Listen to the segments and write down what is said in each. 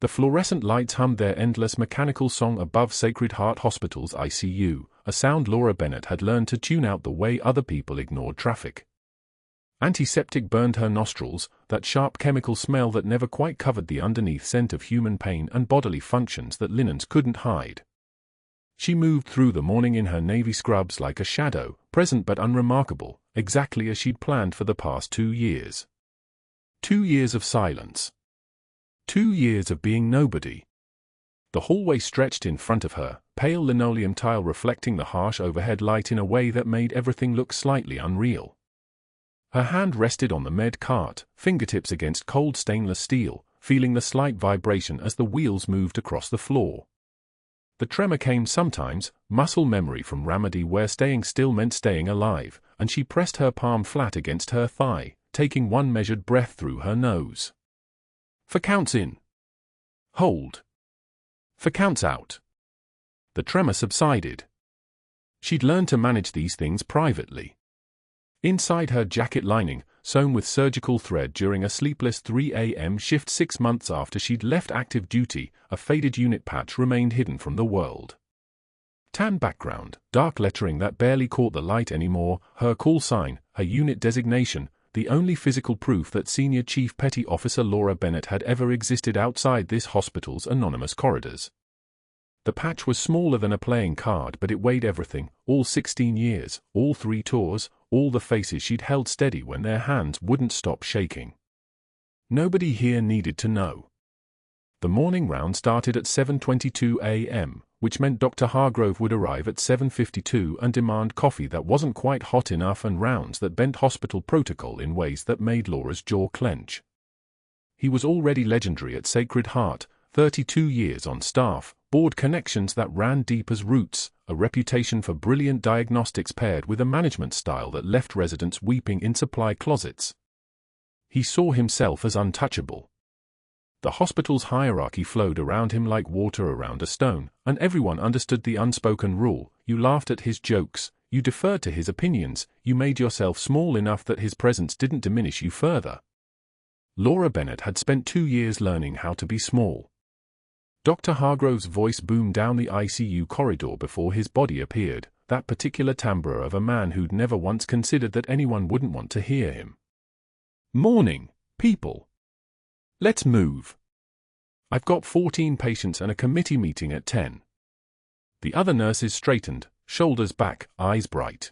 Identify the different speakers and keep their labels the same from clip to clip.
Speaker 1: The fluorescent lights hummed their endless mechanical song above Sacred Heart Hospital's ICU, a sound Laura Bennett had learned to tune out the way other people ignored traffic. Antiseptic burned her nostrils, that sharp chemical smell that never quite covered the underneath scent of human pain and bodily functions that linens couldn't hide. She moved through the morning in her navy scrubs like a shadow, present but unremarkable, exactly as she'd planned for the past 2 years. 2 years of silence. 2 years of being nobody. The hallway stretched in front of her, pale linoleum tile reflecting the harsh overhead light in a way that made everything look slightly unreal. Her hand rested on the med cart, fingertips against cold stainless steel, feeling the slight vibration as the wheels moved across the floor. The tremor came sometimes, muscle memory from Ramadi where staying still meant staying alive, and she pressed her palm flat against her thigh, taking one measured breath through her nose. 4 counts in. Hold. 4 counts out. The tremor subsided. She'd learned to manage these things privately. Inside her jacket lining, sewn with surgical thread during a sleepless 3 a.m. shift 6 months after she'd left active duty, a faded unit patch remained hidden from the world. Tan background, dark lettering that barely caught the light anymore, her call sign, her unit designation, the only physical proof that Senior Chief Petty Officer Laura Bennett had ever existed outside this hospital's anonymous corridors. The patch was smaller than a playing card, but it weighed everything, all 16 years, all 3 tours, all the faces she'd held steady when their hands wouldn't stop shaking. Nobody here needed to know. The morning round started at 7:22 a.m., which meant Dr. Hargrove would arrive at 7:52 and demand coffee that wasn't quite hot enough and rounds that bent hospital protocol in ways that made Laura's jaw clench. He was already legendary at Sacred Heart, 32 years on staff, board connections that ran deep as roots, a reputation for brilliant diagnostics paired with a management style that left residents weeping in supply closets. He saw himself as untouchable. The hospital's hierarchy flowed around him like water around a stone, and everyone understood the unspoken rule: you laughed at his jokes, you deferred to his opinions, you made yourself small enough that his presence didn't diminish you further. Laura Bennett had spent 2 years learning how to be small. Dr. Hargrove's voice boomed down the ICU corridor before his body appeared, that particular timbre of a man who'd never once considered that anyone wouldn't want to hear him. "Morning, people. Let's move. I've got 14 patients and a committee meeting at 10. The other nurses straightened, shoulders back, eyes bright.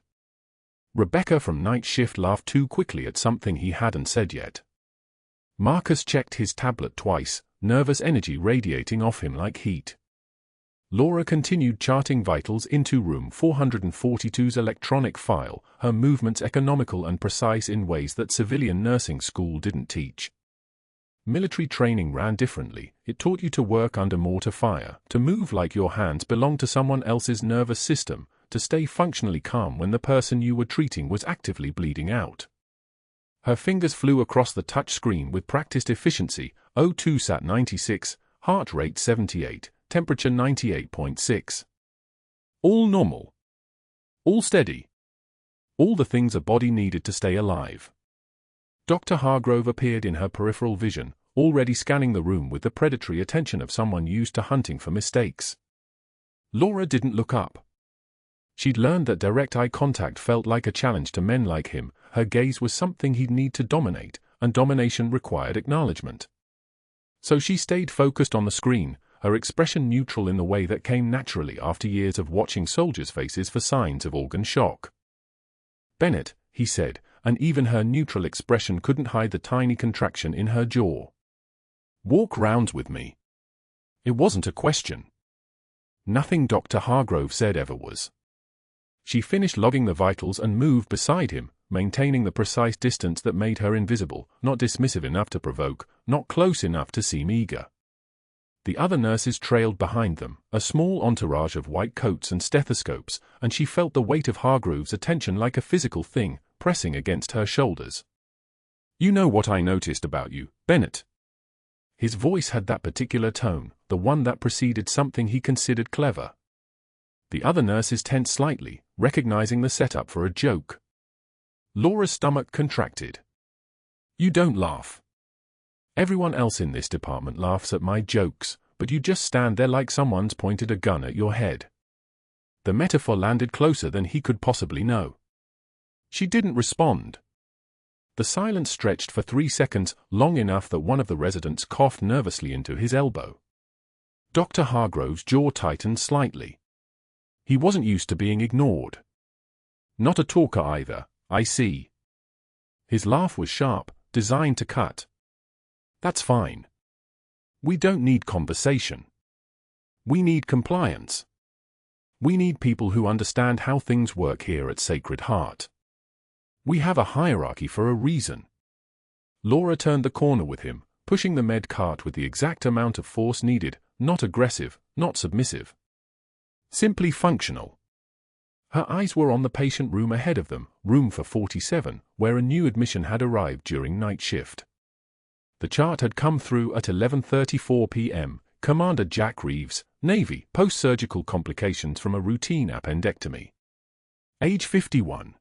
Speaker 1: Rebecca from night shift laughed too quickly at something he hadn't said yet. Marcus checked his tablet twice, nervous energy radiating off him like heat. Laura continued charting vitals into room 442's electronic file, her movements economical and precise in ways that civilian nursing school didn't teach. Military training ran differently. It taught you to work under mortar fire, to move like your hands belonged to someone else's nervous system, to stay functionally calm when the person you were treating was actively bleeding out. Her fingers flew across the touch screen with practiced efficiency. O2 sat 96, heart rate 78, temperature 98.6. All normal. All steady. All the things a body needed to stay alive. Dr. Hargrove appeared in her peripheral vision, already scanning the room with the predatory attention of someone used to hunting for mistakes. Laura didn't look up. She'd learned that direct eye contact felt like a challenge to men like him. Her gaze was something he'd need to dominate, and domination required acknowledgement. So she stayed focused on the screen, her expression neutral in the way that came naturally after years of watching soldiers' faces for signs of organ shock. "Bennett," he said, and even her neutral expression couldn't hide the tiny contraction in her jaw. "Walk rounds with me." It wasn't a question. Nothing Dr. Hargrove said ever was. She finished logging the vitals and moved beside him, maintaining the precise distance that made her invisible, not dismissive enough to provoke, not close enough to seem eager. The other nurses trailed behind them, a small entourage of white coats and stethoscopes, and she felt the weight of Hargrove's attention like a physical thing, pressing against her shoulders. "You know what I noticed about you, Bennett." His voice had that particular tone, the one that preceded something he considered clever. The other nurses tensed slightly, recognizing the setup for a joke. Laura's stomach contracted. "You don't laugh." Everyone else in this department laughs at my jokes, but you just stand there like someone's pointed a gun at your head." The metaphor landed closer than he could possibly know. She didn't respond. The silence stretched for 3 seconds, long enough that one of the residents coughed nervously into his elbow. Dr. Hargrove's jaw tightened slightly. He wasn't used to being ignored. "Not a talker either, I see." His laugh was sharp, designed to cut. "That's fine. We don't need conversation. We need compliance. We need people who understand how things work here at Sacred Heart. We have a hierarchy for a reason." Laura turned the corner with him, pushing the med cart with the exact amount of force needed, not aggressive, not submissive. Simply functional. Her eyes were on the patient room ahead of them, room for 47, where a new admission had arrived during night shift. The chart had come through at 11:34 p.m. Commander Jack Reeves, Navy, post-surgical complications from a routine appendectomy. Age 51.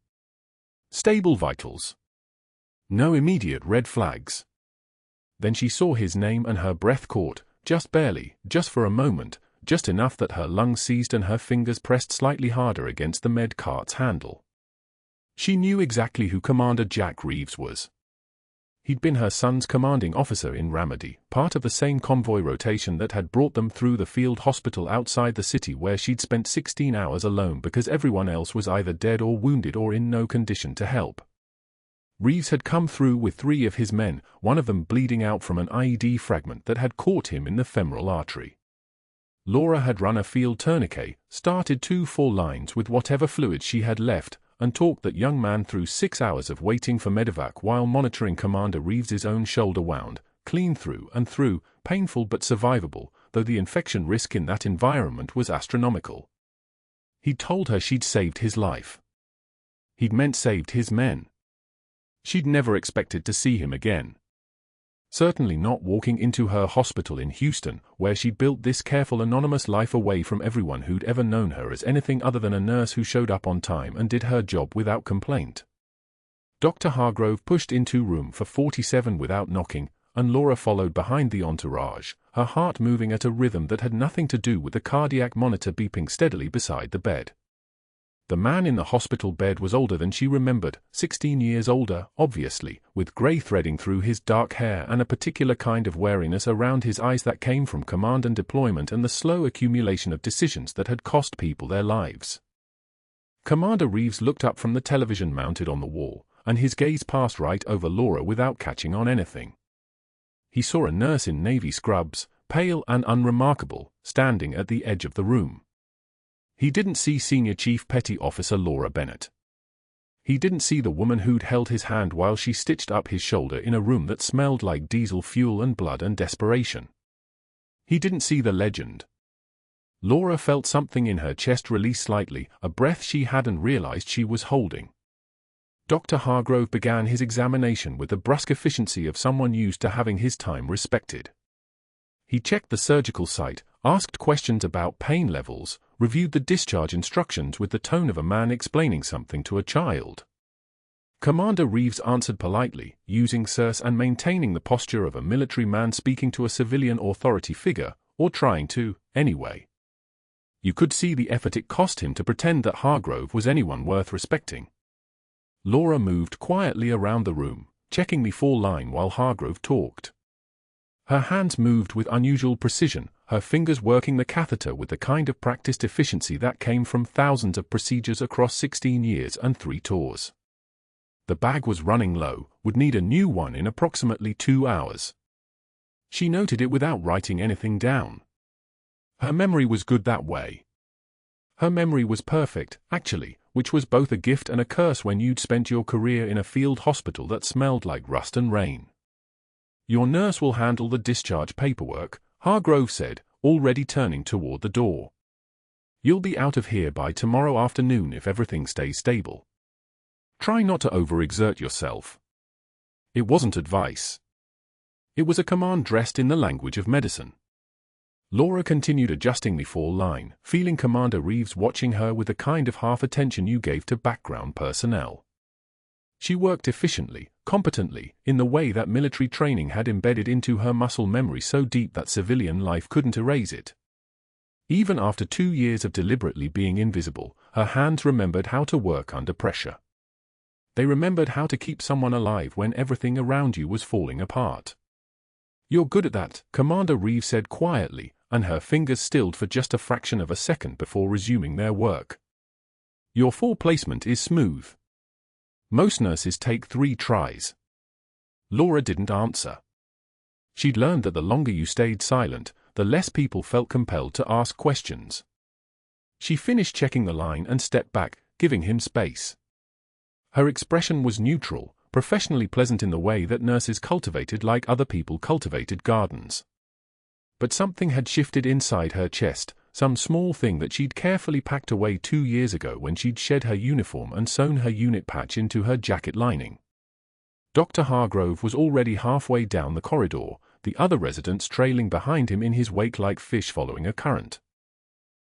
Speaker 1: Stable vitals. No immediate red flags. Then she saw his name and her breath caught, just barely, just for a moment, just enough that her lungs seized and her fingers pressed slightly harder against the med cart's handle. She knew exactly who Commander Jack Reeves was. He'd been her son's commanding officer in Ramadi, part of the same convoy rotation that had brought them through the field hospital outside the city where she'd spent 16 hours alone because everyone else was either dead or wounded or in no condition to help. Reeves had come through with 3 of his men, one of them bleeding out from an IED fragment that had caught him in the femoral artery. Laura had run a field tourniquet, started 2 full lines with whatever fluid she had left, and talked that young man through 6 hours of waiting for medevac while monitoring Commander Reeves's own shoulder wound, clean through and through, painful but survivable, though the infection risk in that environment was astronomical. He'd told her she'd saved his life. He'd meant saved his men. She'd never expected to see him again. Certainly not walking into her hospital in Houston, where she'd built this careful anonymous life away from everyone who'd ever known her as anything other than a nurse who showed up on time and did her job without complaint. Dr. Hargrove pushed into room for 47 without knocking, and Laura followed behind the entourage, her heart moving at a rhythm that had nothing to do with the cardiac monitor beeping steadily beside the bed. The man in the hospital bed was older than she remembered, 16 years older, obviously, with grey threading through his dark hair and a particular kind of wariness around his eyes that came from command and deployment and the slow accumulation of decisions that had cost people their lives. Commander Reeves looked up from the television mounted on the wall, and his gaze passed right over Laura without catching on anything. He saw a nurse in navy scrubs, pale and unremarkable, standing at the edge of the room. He didn't see Senior Chief Petty Officer Laura Bennett. He didn't see the woman who'd held his hand while she stitched up his shoulder in a room that smelled like diesel fuel and blood and desperation. He didn't see the legend. Laura felt something in her chest release slightly, a breath she hadn't realized she was holding. Dr. Hargrove began his examination with the brusque efficiency of someone used to having his time respected. He checked the surgical site, asked questions about pain levels, reviewed the discharge instructions with the tone of a man explaining something to a child. Commander Reeves answered politely, using Circe and maintaining the posture of a military man speaking to a civilian authority figure, or trying to, anyway. You could see the effort it cost him to pretend that Hargrove was anyone worth respecting. Laura moved quietly around the room, checking the full line while Hargrove talked. Her hands moved with unusual precision, her fingers working the catheter with the kind of practiced efficiency that came from thousands of procedures across 16 years and 3 tours. The bag was running low, would need a new one in approximately 2 hours. She noted it without writing anything down. Her memory was good that way. Her memory was perfect, actually, which was both a gift and a curse when you'd spent your career in a field hospital that smelled like rust and rain. Your nurse will handle the discharge paperwork, Hargrove said, already turning toward the door. You'll be out of here by tomorrow afternoon if everything stays stable. Try not to overexert yourself. It wasn't advice. It was a command dressed in the language of medicine. Laura continued adjusting the fall line, feeling Commander Reeves watching her with the kind of half attention you gave to background personnel. She worked efficiently, competently, in the way that military training had embedded into her muscle memory so deep that civilian life couldn't erase it. Even after 2 years of deliberately being invisible, her hands remembered how to work under pressure. They remembered how to keep someone alive when everything around you was falling apart. "You're good at that," Commander Reeve said quietly, and her fingers stilled for just a fraction of a second before resuming their work. "Your fall placement is smooth. Most nurses take 3 tries." Laura didn't answer. She'd learned that the longer you stayed silent, the less people felt compelled to ask questions. She finished checking the line and stepped back, giving him space. Her expression was neutral, professionally pleasant in the way that nurses cultivated like other people cultivated gardens. But something had shifted inside her chest, some small thing that she'd carefully packed away 2 years ago when she'd shed her uniform and sewn her unit patch into her jacket lining. Dr. Hargrove was already halfway down the corridor, the other residents trailing behind him in his wake like fish following a current.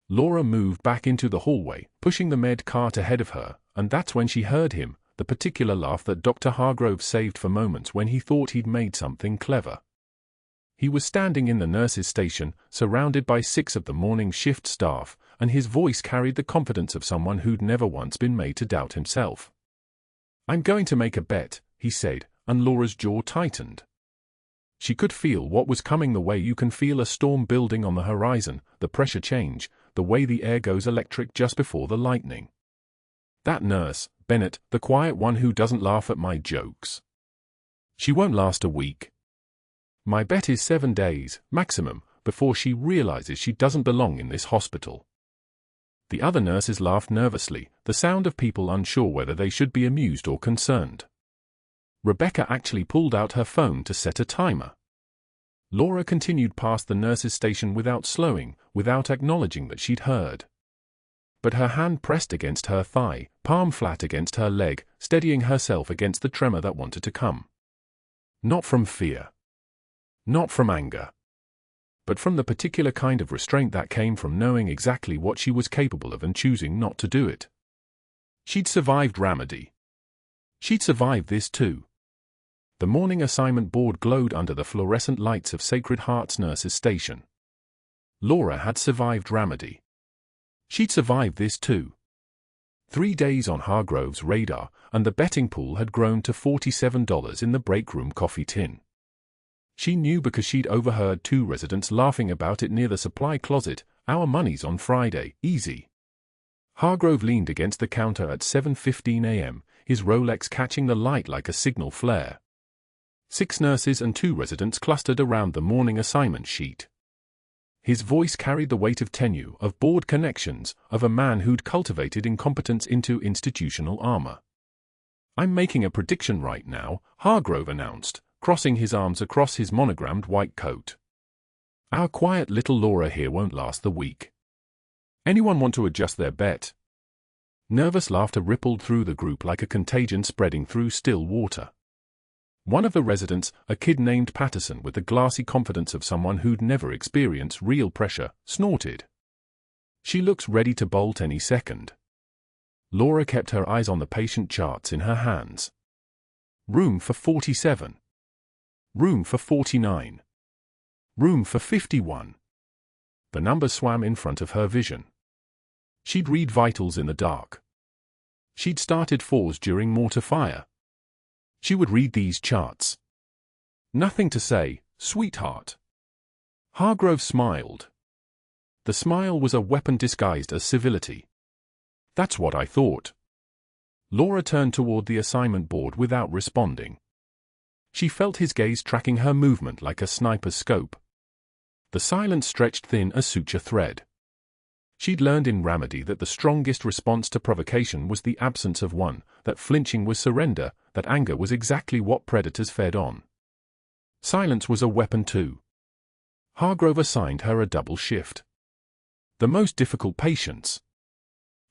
Speaker 1: Laura moved back into the hallway, pushing the med cart ahead of her, and that's when she heard him, the particular laugh that Dr. Hargrove saved for moments when he thought he'd made something clever. He was standing in the nurses' station, surrounded by 6 of the morning shift staff, and his voice carried the confidence of someone who'd never once been made to doubt himself. "I'm going to make a bet," he said, and Laura's jaw tightened. She could feel what was coming the way you can feel a storm building on the horizon, the pressure change, the way the air goes electric just before the lightning. "That nurse, Bennett, the quiet one who doesn't laugh at my jokes. She won't last a week. My bet is 7 days, maximum, before she realizes she doesn't belong in this hospital." The other nurses laughed nervously, the sound of people unsure whether they should be amused or concerned. Rebecca actually pulled out her phone to set a timer. Laura continued past the nurses' station without slowing, without acknowledging that she'd heard. But her hand pressed against her thigh, palm flat against her leg, steadying herself against the tremor that wanted to come. Not from fear. Not from anger. But from the particular kind of restraint that came from knowing exactly what she was capable of and choosing not to do it. She'd survived Ramadi. She'd survived this too. The morning assignment board glowed under the fluorescent lights of Sacred Heart's nurses' station. Laura had survived Ramadi. She'd survived this too. 3 days on Hargrove's radar, and the betting pool had grown to $47 in the break room coffee tin. She knew because she'd overheard 2 residents laughing about it near the supply closet. "Our money's on Friday, easy." Hargrove leaned against the counter at 7:15 a.m., his Rolex catching the light like a signal flare. 6 nurses and 2 residents clustered around the morning assignment sheet. His voice carried the weight of tenure, of board connections, of a man who'd cultivated incompetence into institutional armor. "I'm making a prediction right now," Hargrove announced, crossing his arms across his monogrammed white coat. "Our quiet little Laura here won't last the week. Anyone want to adjust their bet?" Nervous laughter rippled through the group like a contagion spreading through still water. One of the residents, a kid named Patterson with the glassy confidence of someone who'd never experienced real pressure, snorted. "She looks ready to bolt any second." Laura kept her eyes on the patient charts in her hands. Room for 47. Room for 49. Room for 51. The numbers swam in front of her vision. She'd read vitals in the dark. She'd started 4s during mortar fire. She would read these charts. "Nothing to say, sweetheart." Hargrove smiled. The smile was a weapon disguised as civility. "That's what I thought." Laura turned toward the assignment board without responding. She felt his gaze tracking her movement like a sniper's scope. The silence stretched thin as suture thread. She'd learned in Ramadi that the strongest response to provocation was the absence of one, that flinching was surrender, that anger was exactly what predators fed on. Silence was a weapon too. Hargrove assigned her a double shift. The most difficult patients.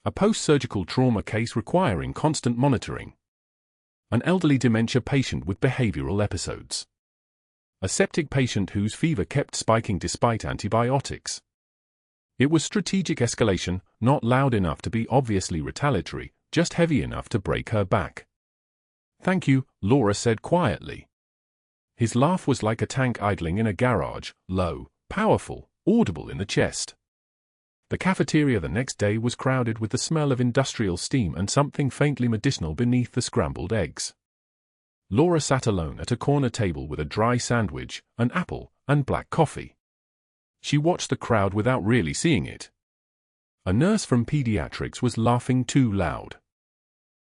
Speaker 1: A post-surgical trauma case requiring constant monitoring. An elderly dementia patient with behavioral episodes. A septic patient whose fever kept spiking despite antibiotics. It was strategic escalation, not loud enough to be obviously retaliatory, just heavy enough to break her back. "Thank you," Laura said quietly. His laugh was like a tank idling in a garage, low, powerful, audible in the chest. The cafeteria the next day was crowded with the smell of industrial steam and something faintly medicinal beneath the scrambled eggs. Laura sat alone at a corner table with a dry sandwich, an apple, and black coffee. She watched the crowd without really seeing it. A nurse from pediatrics was laughing too loud.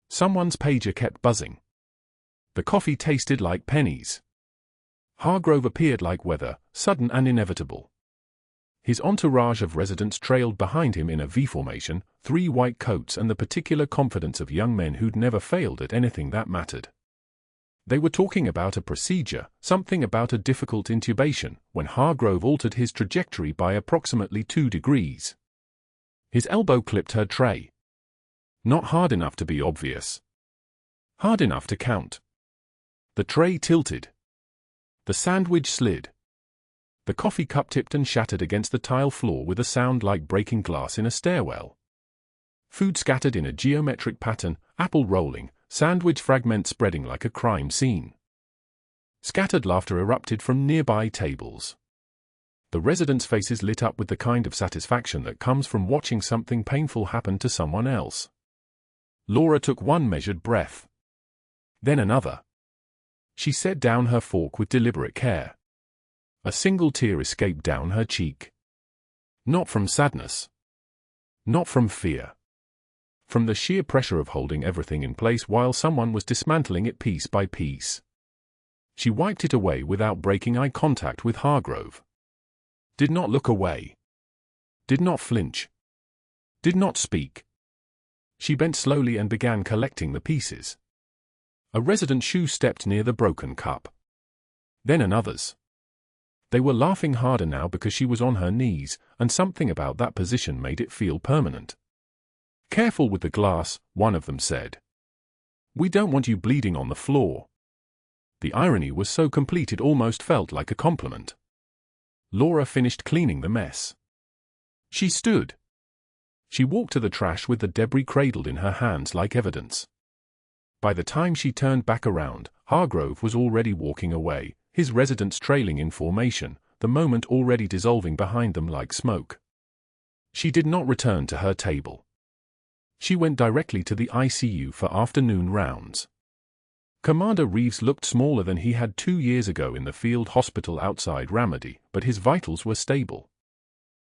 Speaker 1: Someone's pager kept buzzing. The coffee tasted like pennies. Hargrove appeared like weather, sudden and inevitable. His entourage of residents trailed behind him in a V formation, 3 white coats and the particular confidence of young men who'd never failed at anything that mattered. They were talking about a procedure, something about a difficult intubation, when Hargrove altered his trajectory by approximately 2 degrees. His elbow clipped her tray. Not hard enough to be obvious. Hard enough to count. The tray tilted. The sandwich slid. The coffee cup tipped and shattered against the tile floor with a sound like breaking glass in a stairwell. Food scattered in a geometric pattern, apple rolling, sandwich fragments spreading like a crime scene. Scattered laughter erupted from nearby tables. The residents' faces lit up with the kind of satisfaction that comes from watching something painful happen to someone else. Laura took one measured breath. Then another. She set down her fork with deliberate care. A single tear escaped down her cheek. Not from sadness. Not from fear. From the sheer pressure of holding everything in place while someone was dismantling it piece by piece. She wiped it away without breaking eye contact with Hargrove. Did not look away. Did not flinch. Did not speak. She bent slowly and began collecting the pieces. A resident's shoe stepped near the broken cup. Then another's. They were laughing harder now because she was on her knees, and something about that position made it feel permanent. "Careful with the glass," one of them said. "We don't want you bleeding on the floor." The irony was so complete it almost felt like a compliment. Laura finished cleaning the mess. She stood. She walked to the trash with the debris cradled in her hands like evidence. By the time she turned back around, Hargrove was already walking away, his residents trailing in formation, the moment already dissolving behind them like smoke. She did not return to her table. She went directly to the ICU for afternoon rounds. Commander Reeves looked smaller than he had 2 years ago in the field hospital outside Ramadi, but his vitals were stable.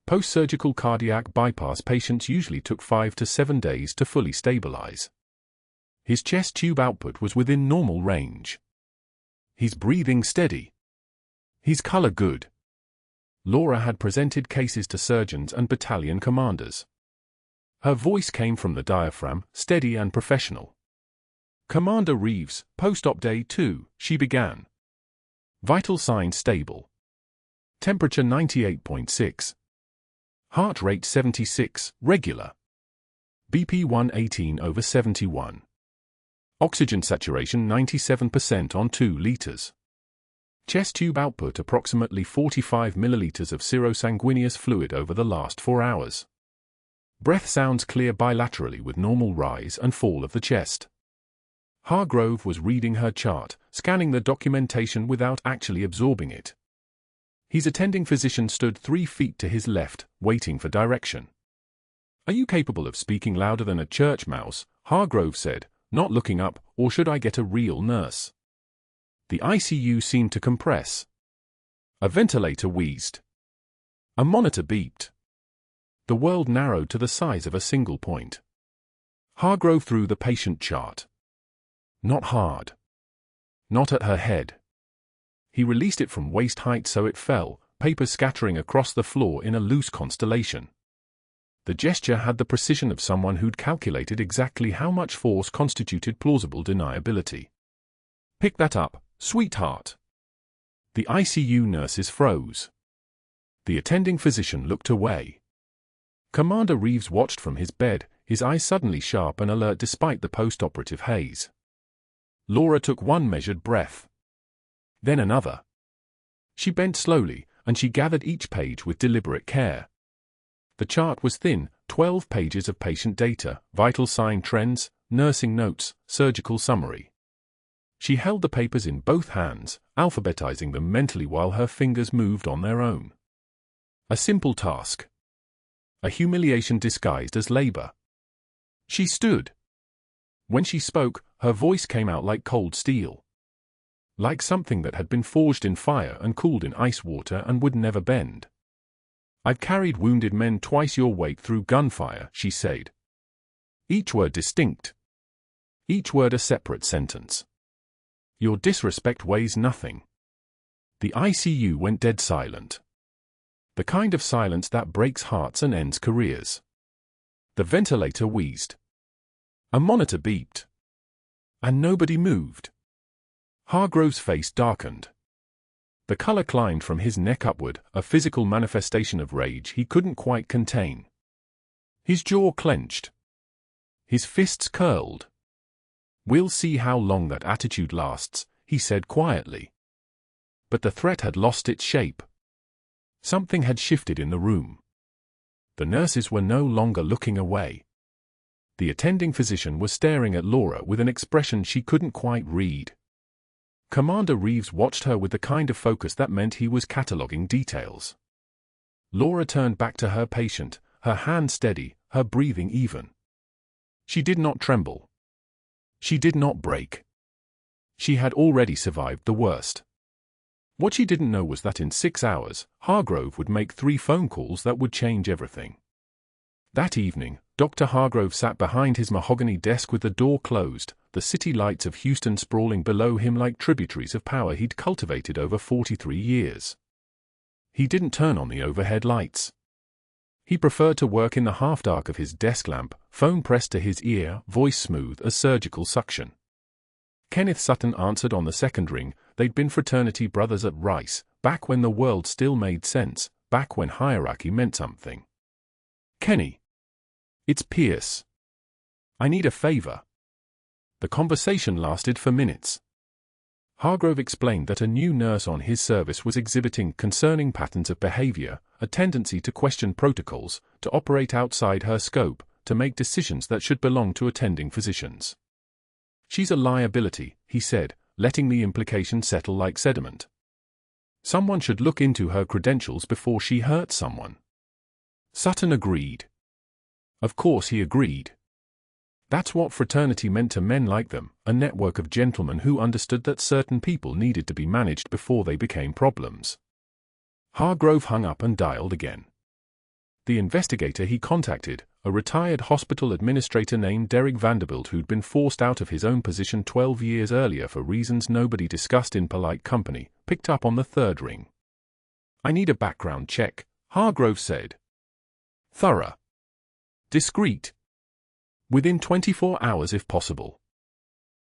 Speaker 1: Post-surgical cardiac bypass patients usually took 5 to 7 days to fully stabilize. His chest tube output was within normal range. His breathing steady. His color good. Laura had presented cases to surgeons and battalion commanders. Her voice came from the diaphragm, steady and professional. "Commander Reeves, post-op day 2, she began. Vital signs stable. Temperature 98.6. Heart rate 76, regular. BP 118/71. Oxygen saturation 97% on 2 liters. Chest tube output approximately 45 milliliters of serosanguineous fluid over the last 4 hours. Breath sounds clear bilaterally with normal rise and fall of the chest." Hargrove was reading her chart, scanning the documentation without actually absorbing it. His attending physician stood 3 feet to his left, waiting for direction. "Are you capable of speaking louder than a church mouse?" Hargrove said, not looking up, "or should I get a real nurse?" The ICU seemed to compress. A ventilator wheezed. A monitor beeped. The world narrowed to the size of a single point. Hargrove threw the patient chart. Not hard. Not at her head. He released it from waist height so it fell, paper scattering across the floor in a loose constellation. The gesture had the precision of someone who'd calculated exactly how much force constituted plausible deniability. "Pick that up, sweetheart." The ICU nurses froze. The attending physician looked away. Commander Reeves watched from his bed, his eyes suddenly sharp and alert despite the post-operative haze. Laura took one measured breath. Then another. She bent slowly, and she gathered each page with deliberate care. The chart was thin, 12 pages of patient data, vital sign trends, nursing notes, surgical summary. She held the papers in both hands, alphabetizing them mentally while her fingers moved on their own. A simple task. A humiliation disguised as labor. She stood. When she spoke, her voice came out like cold steel. Like something that had been forged in fire and cooled in ice water and would never bend. "I've carried wounded men twice your weight through gunfire," she said. Each word distinct. Each word a separate sentence. "Your disrespect weighs nothing." The ICU went dead silent. The kind of silence that breaks hearts and ends careers. The ventilator wheezed. A monitor beeped. And nobody moved. Hargrove's face darkened. The color climbed from his neck upward, a physical manifestation of rage he couldn't quite contain. His jaw clenched. His fists curled. "We'll see how long that attitude lasts," he said quietly. But the threat had lost its shape. Something had shifted in the room. The nurses were no longer looking away. The attending physician was staring at Laura with an expression she couldn't quite read. Commander Reeves watched her with the kind of focus that meant he was cataloging details. Laura turned back to her patient, her hand steady, her breathing even. She did not tremble. She did not break. She had already survived the worst. What she didn't know was that in 6 hours, Hargrove would make 3 phone calls that would change everything. That evening, Dr. Hargrove sat behind his mahogany desk with the door closed, the city lights of Houston sprawling below him like tributaries of power he'd cultivated over 43 years. He didn't turn on the overhead lights. He preferred to work in the half-dark of his desk lamp, phone pressed to his ear, voice smooth as surgical suction. Kenneth Sutton answered on the second ring. They'd been fraternity brothers at Rice, back when the world still made sense, back when hierarchy meant something. "Kenny. It's Pierce. I need a favor." The conversation lasted for minutes. Hargrove explained that a new nurse on his service was exhibiting concerning patterns of behavior, a tendency to question protocols, to operate outside her scope, to make decisions that should belong to attending physicians. "She's a liability," he said, letting the implication settle like sediment. "Someone should look into her credentials before she hurts someone." Sutton agreed. Of course he agreed. That's what fraternity meant to men like them, a network of gentlemen who understood that certain people needed to be managed before they became problems. Hargrove hung up and dialed again. The investigator he contacted, a retired hospital administrator named Derek Vanderbilt who'd been forced out of his own position 12 years earlier for reasons nobody discussed in polite company, picked up on the third ring. "I need a background check," Hargrove said. "Thorough. Discreet. Within 24 hours if possible."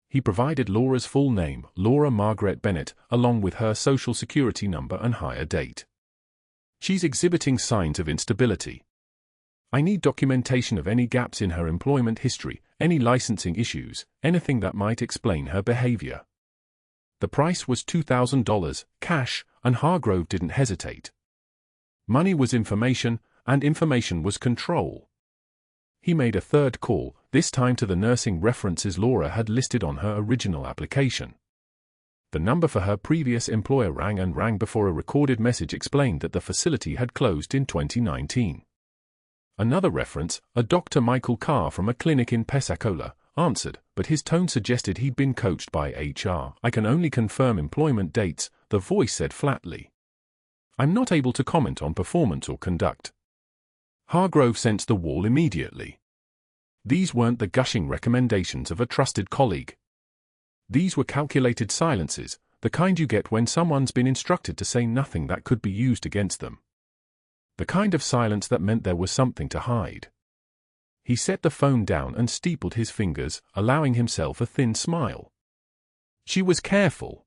Speaker 1: He provided Laura's full name, Laura Margaret Bennett, along with her social security number and hire date. "She's exhibiting signs of instability. I need documentation of any gaps in her employment history, any licensing issues, anything that might explain her behavior." The price was $2,000, cash, and Hargrove didn't hesitate. Money was information, and information was control. He made a third call, this time to the nursing references Laura had listed on her original application. The number for her previous employer rang and rang before a recorded message explained that the facility had closed in 2019. Another reference, a Dr. Michael Carr from a clinic in Pensacola, answered, but his tone suggested he'd been coached by HR. "I can only confirm employment dates," the voice said flatly. "I'm not able to comment on performance or conduct." Hargrove sensed the wall immediately. These weren't the gushing recommendations of a trusted colleague. These were calculated silences, the kind you get when someone's been instructed to say nothing that could be used against them. The kind of silence that meant there was something to hide. He set the phone down and steepled his fingers, allowing himself a thin smile. She was careful.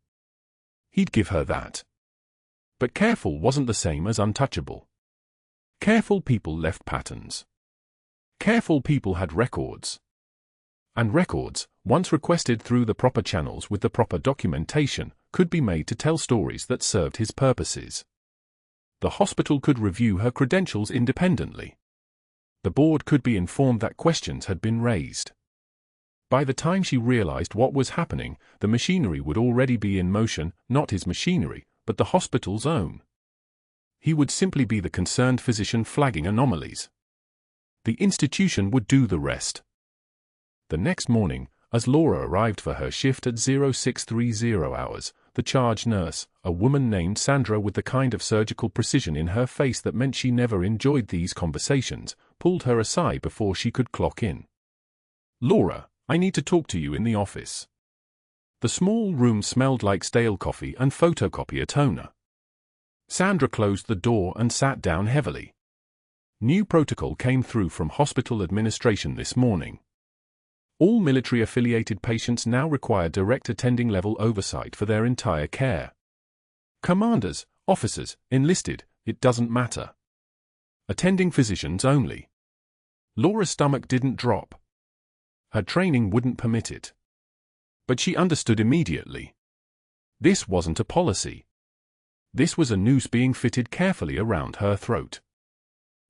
Speaker 1: He'd give her that. But careful wasn't the same as untouchable. Careful people left patterns. Careful people had records. And records, once requested through the proper channels with the proper documentation, could be made to tell stories that served his purposes. The hospital could review her credentials independently. The board could be informed that questions had been raised. By the time she realized what was happening, the machinery would already be in motion, not his machinery, but the hospital's own. He would simply be the concerned physician flagging anomalies. The institution would do the rest. The next morning, as Laura arrived for her shift at 0630 hours, the charge nurse, a woman named Sandra with the kind of surgical precision in her face that meant she never enjoyed these conversations, pulled her aside before she could clock in. "Laura, I need to talk to you in the office." The small room smelled like stale coffee and photocopier toner. Sandra closed the door and sat down heavily. New protocol came through from hospital administration this morning. All military-affiliated patients now require direct attending-level oversight for their entire care. Commanders, officers, enlisted, it doesn't matter. Attending physicians only. Laura's stomach didn't drop. Her training wouldn't permit it. But she understood immediately. This wasn't a policy. This was a noose being fitted carefully around her throat.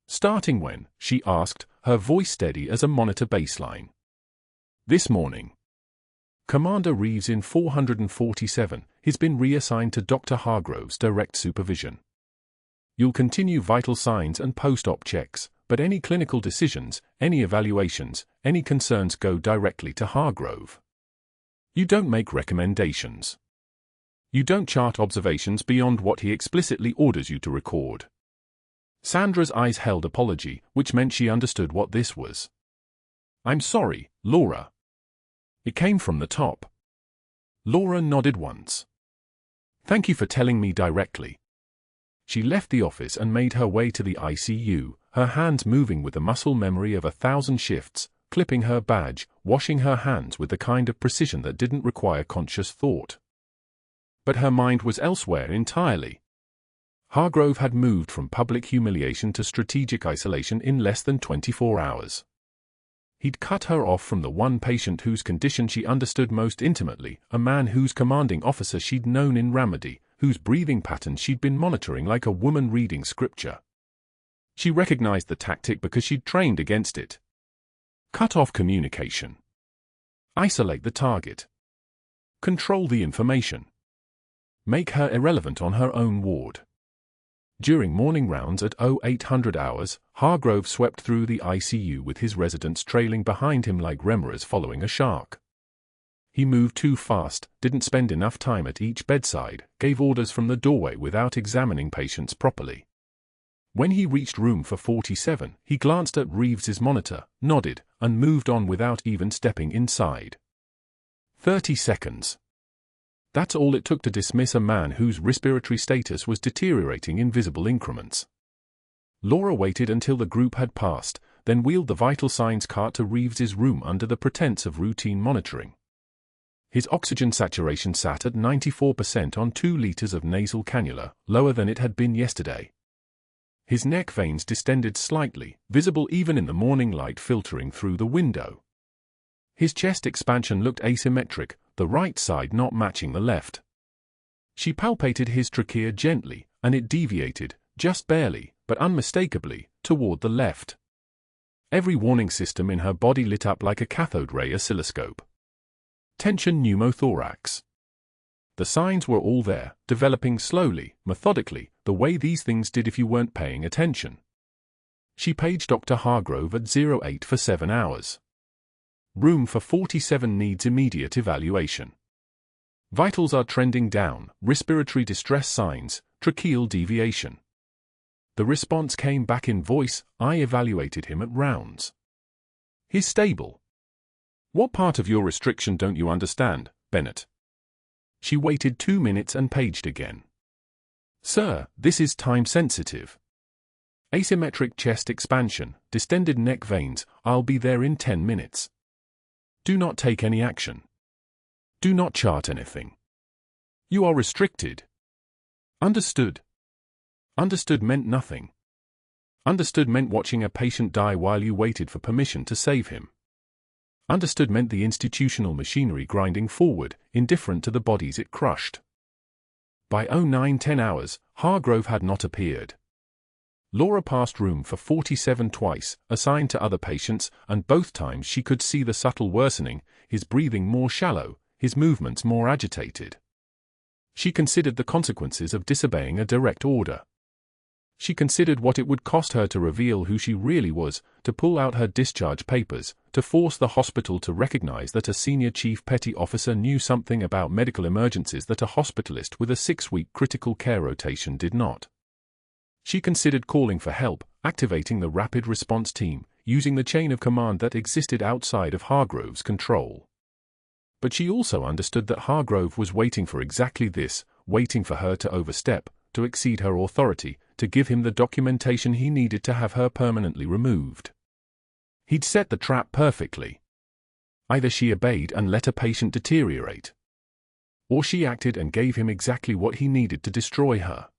Speaker 1: "Starting when?" she asked, her voice steady as a monitor baseline. "This morning." Commander Reeves in 447 has been reassigned to Dr. Hargrove's direct supervision. "You'll continue vital signs and post-op checks, but any clinical decisions, any evaluations, any concerns go directly to Hargrove. You don't make recommendations. You don't chart observations beyond what he explicitly orders you to record." Sandra's eyes held apology, which meant she understood what this was. "I'm sorry, Laura." It came from the top. Laura nodded once. "Thank you for telling me directly." She left the office and made her way to the ICU, her hands moving with the muscle memory of 1,000 shifts, clipping her badge, washing her hands with the kind of precision that didn't require conscious thought. But her mind was elsewhere entirely. Hargrove had moved from public humiliation to strategic isolation in less than 24 hours. He'd cut her off from the one patient whose condition she understood most intimately, a man whose commanding officer she'd known in Ramadi, whose breathing patterns she'd been monitoring like a woman reading scripture. She recognized the tactic because she'd trained against it. Cut off communication. Isolate the target. Control the information. Make her irrelevant on her own ward. During morning rounds at 0800 hours, Hargrove swept through the ICU with his residents trailing behind him like remoras following a shark. He moved too fast, didn't spend enough time at each bedside, gave orders from the doorway without examining patients properly. When he reached room for 47, he glanced at Reeves's monitor, nodded, and moved on without even stepping inside. 30 seconds. That's all it took to dismiss a man whose respiratory status was deteriorating in visible increments. Laura waited until the group had passed, then wheeled the vital signs cart to Reeves's room under the pretense of routine monitoring. His oxygen saturation sat at 94% on 2 liters of nasal cannula, lower than it had been yesterday. His neck veins distended slightly, visible even in the morning light filtering through the window. His chest expansion looked asymmetric, the right side not matching the left. She palpated his trachea gently, and it deviated, just barely, but unmistakably, toward the left. Every warning system in her body lit up like a cathode ray oscilloscope. Tension pneumothorax. The signs were all there, developing slowly, methodically, the way these things did if you weren't paying attention. She paged Dr. Hargrove at 08 for 7 hours. Room for 47 needs immediate evaluation. Vitals are trending down, respiratory distress signs, tracheal deviation. The response came back in voice. I evaluated him at rounds. He's stable. What part of your restriction don't you understand, Bennett? She waited 2 minutes and paged again. Sir, this is time-sensitive. Asymmetric chest expansion, distended neck veins, I'll be there in 10 minutes. Do not take any action. Do not chart anything. You are restricted. Understood. Understood meant nothing. Understood meant watching a patient die while you waited for permission to save him. Understood meant the institutional machinery grinding forward, indifferent to the bodies it crushed. By 09:10 hours, Hargrove had not appeared. Laura passed room for 47 twice, assigned to other patients, and both times she could see the subtle worsening, his breathing more shallow, his movements more agitated. She considered the consequences of disobeying a direct order. She considered what it would cost her to reveal who she really was, to pull out her discharge papers, to force the hospital to recognize that a senior chief petty officer knew something about medical emergencies that a hospitalist with a 6-week critical care rotation did not. She considered calling for help, activating the rapid response team, using the chain of command that existed outside of Hargrove's control. But she also understood that Hargrove was waiting for exactly this, waiting for her to overstep, to exceed her authority, to give him the documentation he needed to have her permanently removed. He'd set the trap perfectly. Either she obeyed and let a patient deteriorate, or she acted and gave him exactly what he needed to destroy her.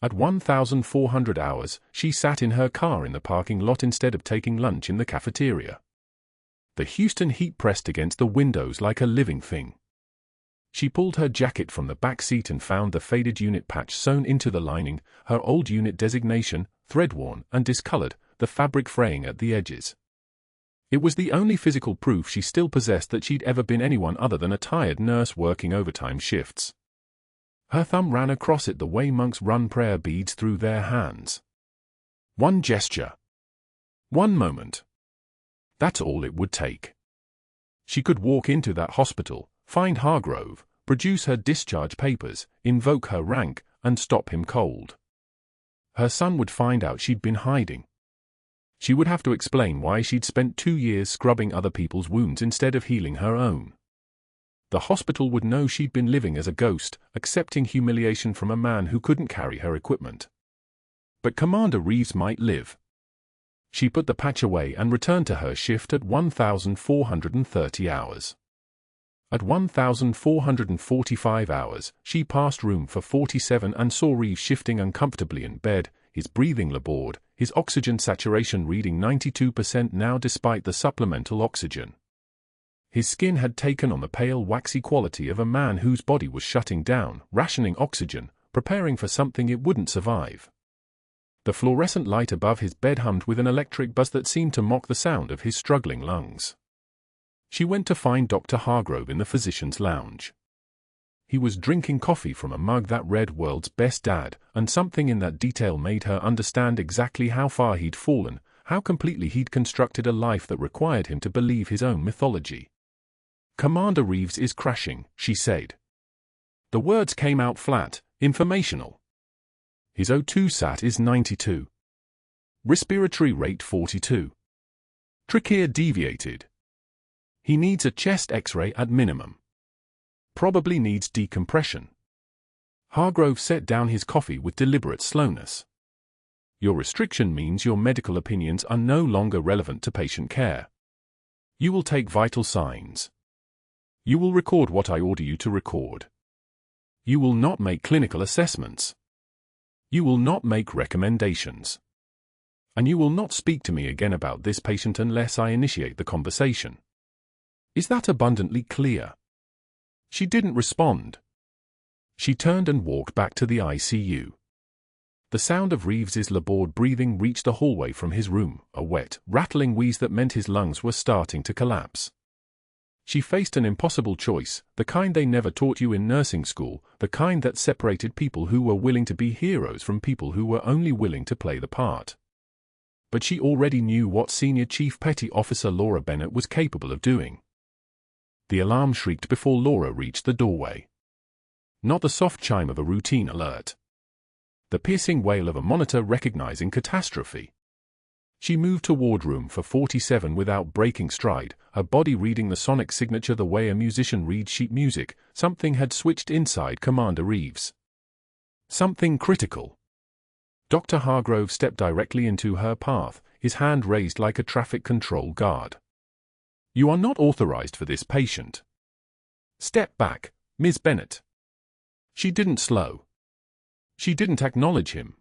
Speaker 1: At 1,400 hours, she sat in her car in the parking lot instead of taking lunch in the cafeteria. The Houston heat pressed against the windows like a living thing. She pulled her jacket from the back seat and found the faded unit patch sewn into the lining, her old unit designation, thread-worn and discolored, the fabric fraying at the edges. It was the only physical proof she still possessed that she'd ever been anyone other than a tired nurse working overtime shifts. Her thumb ran across it the way monks run prayer beads through their hands. One gesture. One moment. That's all it would take. She could walk into that hospital, find Hargrove, produce her discharge papers, invoke her rank, and stop him cold. Her son would find out she'd been hiding. She would have to explain why she'd spent 2 years scrubbing other people's wounds instead of healing her own. The hospital would know she'd been living as a ghost, accepting humiliation from a man who couldn't carry her equipment. But Commander Reeves might live. She put the patch away and returned to her shift at 1,430 hours. At 1,445 hours, she passed room for 47 and saw Reeves shifting uncomfortably in bed, his breathing labored, his oxygen saturation reading 92% now despite the supplemental oxygen. His skin had taken on the pale, waxy quality of a man whose body was shutting down, rationing oxygen, preparing for something it wouldn't survive. The fluorescent light above his bed hummed with an electric buzz that seemed to mock the sound of his struggling lungs. She went to find Dr. Hargrove in the physician's lounge. He was drinking coffee from a mug that read "World's Best Dad," and something in that detail made her understand exactly how far he'd fallen, how completely he'd constructed a life that required him to believe his own mythology. "Commander Reeves is crashing," she said. The words came out flat, informational. His O2 sat is 92. Respiratory rate 42. Trachea deviated. He needs a chest X-ray at minimum. Probably needs decompression. Hargrove set down his coffee with deliberate slowness. Your restriction means your medical opinions are no longer relevant to patient care. You will take vital signs. You will record what I order you to record. You will not make clinical assessments. You will not make recommendations. And you will not speak to me again about this patient unless I initiate the conversation. Is that abundantly clear? She didn't respond. She turned and walked back to the ICU. The sound of Reeves's labored breathing reached the hallway from his room, a wet, rattling wheeze that meant his lungs were starting to collapse. She faced an impossible choice, the kind they never taught you in nursing school, the kind that separated people who were willing to be heroes from people who were only willing to play the part. But she already knew what Senior Chief Petty Officer Laura Bennett was capable of doing. The alarm shrieked before Laura reached the doorway. Not the soft chime of a routine alert. The piercing wail of a monitor recognizing catastrophe. She moved toward room for 47 without breaking stride, her body reading the sonic signature the way a musician reads sheet music. Something had switched inside Commander Reeves. Something critical. Dr. Hargrove stepped directly into her path, his hand raised like a traffic control guard. You are not authorized for this patient. Step back, Ms. Bennett. She didn't slow. She didn't acknowledge him.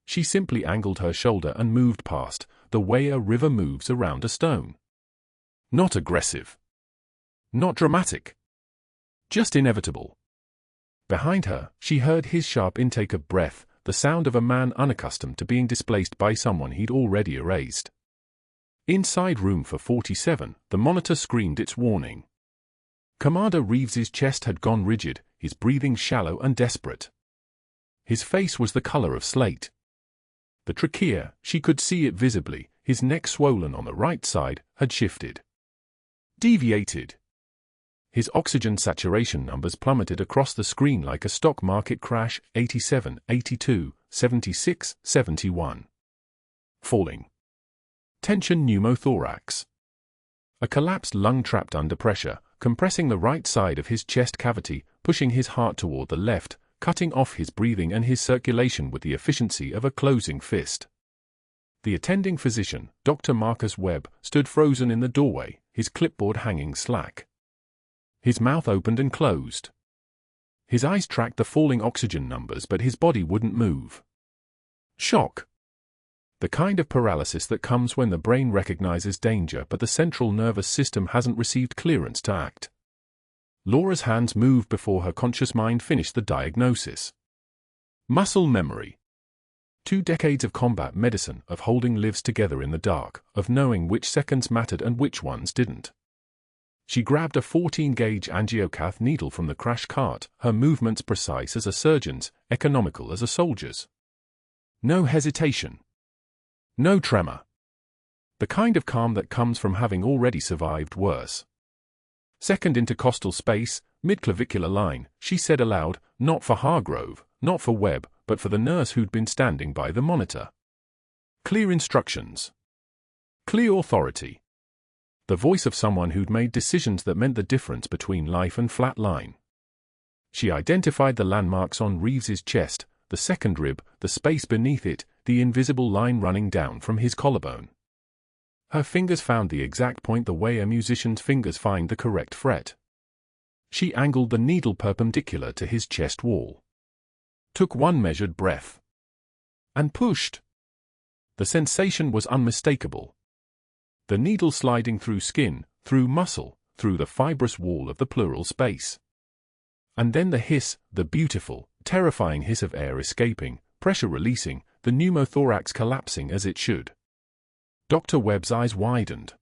Speaker 1: She simply angled her shoulder and moved past, the way a river moves around a stone. Not aggressive. Not dramatic. Just inevitable. Behind her, she heard his sharp intake of breath, the sound of a man unaccustomed to being displaced by someone he'd already erased. Inside room 447, the monitor screamed its warning. Commander Reeves's chest had gone rigid, his breathing shallow and desperate. His face was the color of slate. The trachea, she could see it visibly, his neck swollen on the right side, had shifted. Deviated. His oxygen saturation numbers plummeted across the screen like a stock market crash, 87, 82, 76, 71. Falling. Tension pneumothorax. A collapsed lung trapped under pressure, compressing the right side of his chest cavity, pushing his heart toward the left, cutting off his breathing and his circulation with the efficiency of a closing fist. The attending physician, Dr. Marcus Webb, stood frozen in the doorway, his clipboard hanging slack. His mouth opened and closed. His eyes tracked the falling oxygen numbers, but his body wouldn't move. Shock. The kind of paralysis that comes when the brain recognizes danger but the central nervous system hasn't received clearance to act. Laura's hands moved before her conscious mind finished the diagnosis. Muscle memory. 2 decades of combat medicine, of holding lives together in the dark, of knowing which seconds mattered and which ones didn't. She grabbed a 14-gauge angiocath needle from the crash cart, her movements precise as a surgeon's, economical as a soldier's. No hesitation. No tremor. The kind of calm that comes from having already survived worse. Second intercostal space, mid-clavicular line, she said aloud, not for Hargrove, not for Webb, but for the nurse who'd been standing by the monitor. Clear instructions. Clear authority. The voice of someone who'd made decisions that meant the difference between life and flat line. She identified the landmarks on Reeves's chest, the second rib, the space beneath it, the invisible line running down from his collarbone. Her fingers found the exact point the way a musician's fingers find the correct fret. She angled the needle perpendicular to his chest wall. Took one measured breath. And pushed. The sensation was unmistakable. The needle sliding through skin, through muscle, through the fibrous wall of the pleural space. And then the hiss, the beautiful, terrifying hiss of air escaping, pressure releasing, the pneumothorax collapsing as it should. Dr. Webb's eyes widened.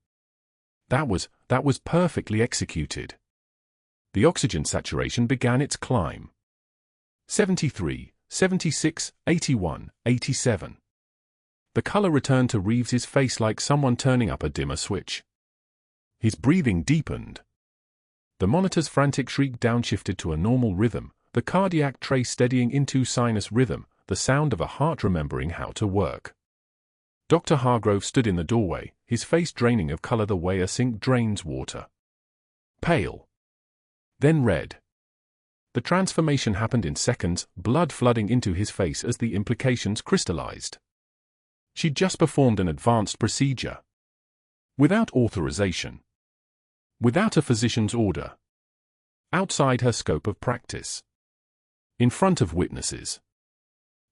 Speaker 1: That was perfectly executed. The oxygen saturation began its climb. 73, 76, 81, 87. The color returned to Reeves's face like someone turning up a dimmer switch. His breathing deepened. The monitor's frantic shriek downshifted to a normal rhythm, the cardiac trace steadying into sinus rhythm, the sound of a heart remembering how to work. Dr. Hargrove stood in the doorway, his face draining of color the way a sink drains water. Pale. Then red. The transformation happened in seconds, blood flooding into his face as the implications crystallized. She'd just performed an advanced procedure. Without authorization. Without a physician's order. Outside her scope of practice. In front of witnesses.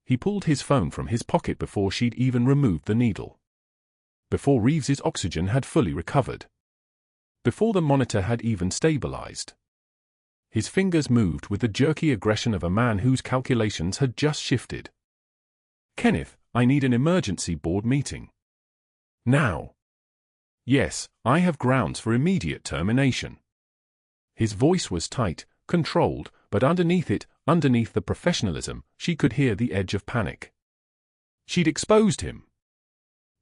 Speaker 1: He pulled his phone from his pocket before she'd even removed the needle. Before Reeves's oxygen had fully recovered. Before the monitor had even stabilized. His fingers moved with the jerky aggression of a man whose calculations had just shifted. Kenneth, I need an emergency board meeting. Now. Yes, I have grounds for immediate termination. His voice was tight, controlled, but underneath it, underneath the professionalism, she could hear the edge of panic. She'd exposed him.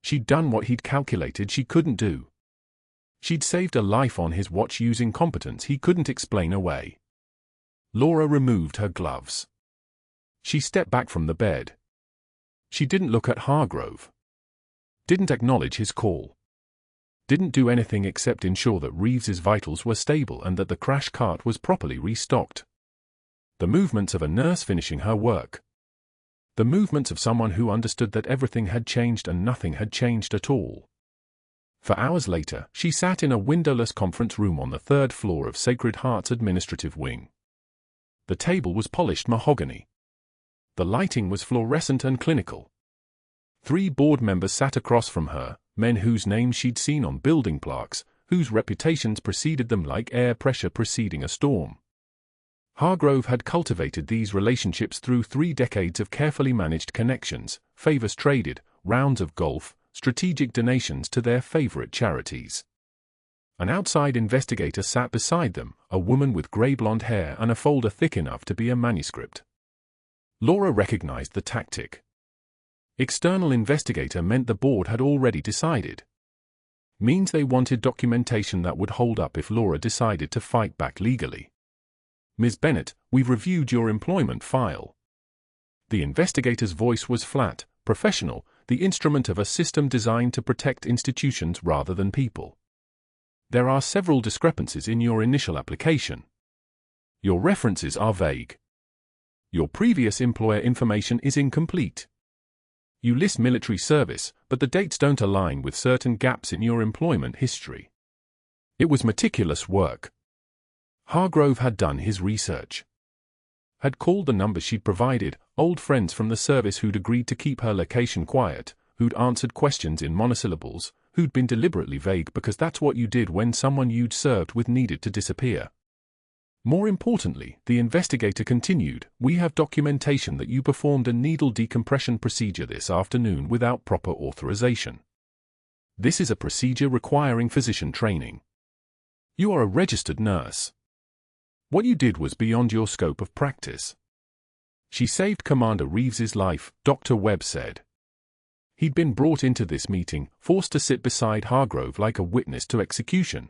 Speaker 1: She'd done what he'd calculated she couldn't do. She'd saved a life on his watch using competence he couldn't explain away. Laura removed her gloves. She stepped back from the bed. She didn't look at Hargrove. Didn't acknowledge his call. Didn't do anything except ensure that Reeves's vitals were stable and that the crash cart was properly restocked. The movements of a nurse finishing her work. The movements of someone who understood that everything had changed and nothing had changed at all. For hours later, she sat in a windowless conference room on the 3rd floor of Sacred Heart's administrative wing. The table was polished mahogany. The lighting was fluorescent and clinical. 3 board members sat across from her, men whose names she'd seen on building plaques, whose reputations preceded them like air pressure preceding a storm. Hargrove had cultivated these relationships through 3 decades of carefully managed connections, favors traded, rounds of golf, strategic donations to their favorite charities. An outside investigator sat beside them, a woman with grey blonde hair and a folder thick enough to be a manuscript. Laura recognized the tactic. External investigator meant the board had already decided. Means they wanted documentation that would hold up if Laura decided to fight back legally. Ms. Bennett, we've reviewed your employment file. The investigator's voice was flat, professional, the instrument of a system designed to protect institutions rather than people. There are several discrepancies in your initial application. Your references are vague. Your previous employer information is incomplete. You list military service, but the dates don't align with certain gaps in your employment history. It was meticulous work. Hargrove had done his research. Had called the number she'd provided, old friends from the service who'd agreed to keep her location quiet, who'd answered questions in monosyllables, who'd been deliberately vague because that's what you did when someone you'd served with needed to disappear. More importantly, the investigator continued, we have documentation that you performed a needle decompression procedure this afternoon without proper authorization. This is a procedure requiring physician training. You are a registered nurse. What you did was beyond your scope of practice. She saved Commander Reeves's life, Dr. Webb said. He'd been brought into this meeting, forced to sit beside Hargrove like a witness to execution.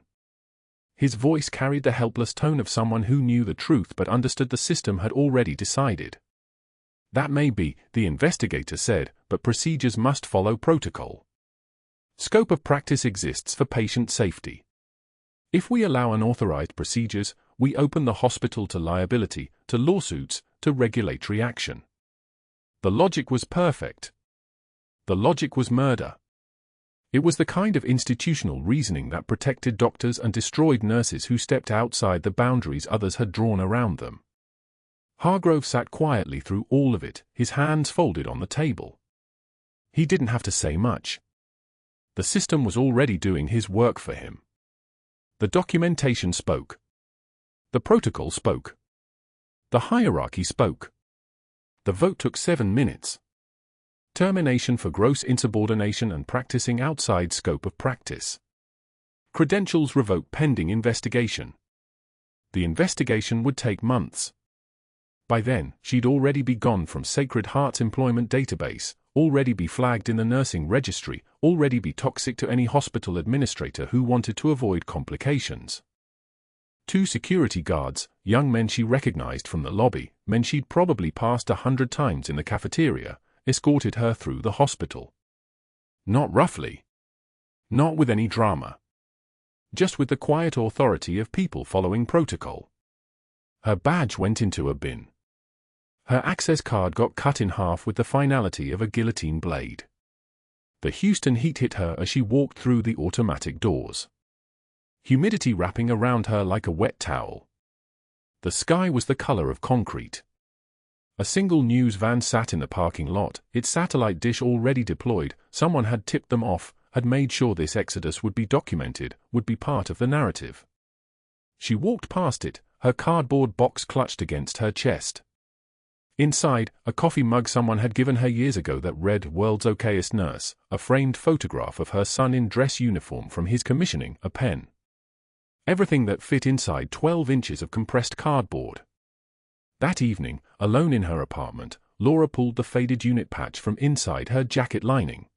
Speaker 1: His voice carried the helpless tone of someone who knew the truth but understood the system had already decided. That may be, the investigator said, but procedures must follow protocol. Scope of practice exists for patient safety. If we allow unauthorized procedures, we open the hospital to liability, to lawsuits, to regulatory action. The logic was perfect. The logic was murder. It was the kind of institutional reasoning that protected doctors and destroyed nurses who stepped outside the boundaries others had drawn around them. Hargrove sat quietly through all of it, his hands folded on the table. He didn't have to say much. The system was already doing his work for him. The documentation spoke. The protocol spoke. The hierarchy spoke. The vote took 7 minutes. Termination for gross insubordination and practicing outside scope of practice. Credentials revoked pending investigation. The investigation would take months. By then, she'd already be gone from Sacred Heart's employment database, already be flagged in the nursing registry, already be toxic to any hospital administrator who wanted to avoid complications. 2 security guards, young men she recognized from the lobby, men she'd probably passed 100 times in the cafeteria, escorted her through the hospital. Not roughly. Not with any drama. Just with the quiet authority of people following protocol. Her badge went into a bin. Her access card got cut in half with the finality of a guillotine blade. The Houston heat hit her as she walked through the automatic doors. Humidity wrapping around her like a wet towel. The sky was the color of concrete. A single news van sat in the parking lot, its satellite dish already deployed. Someone had tipped them off, had made sure this exodus would be documented, would be part of the narrative. She walked past it, her cardboard box clutched against her chest. Inside, a coffee mug someone had given her years ago that read "World's Okayest Nurse," a framed photograph of her son in dress uniform from his commissioning, a pen. Everything that fit inside 12 inches of compressed cardboard. That evening, alone in her apartment, Laura pulled the faded unit patch from inside her jacket lining.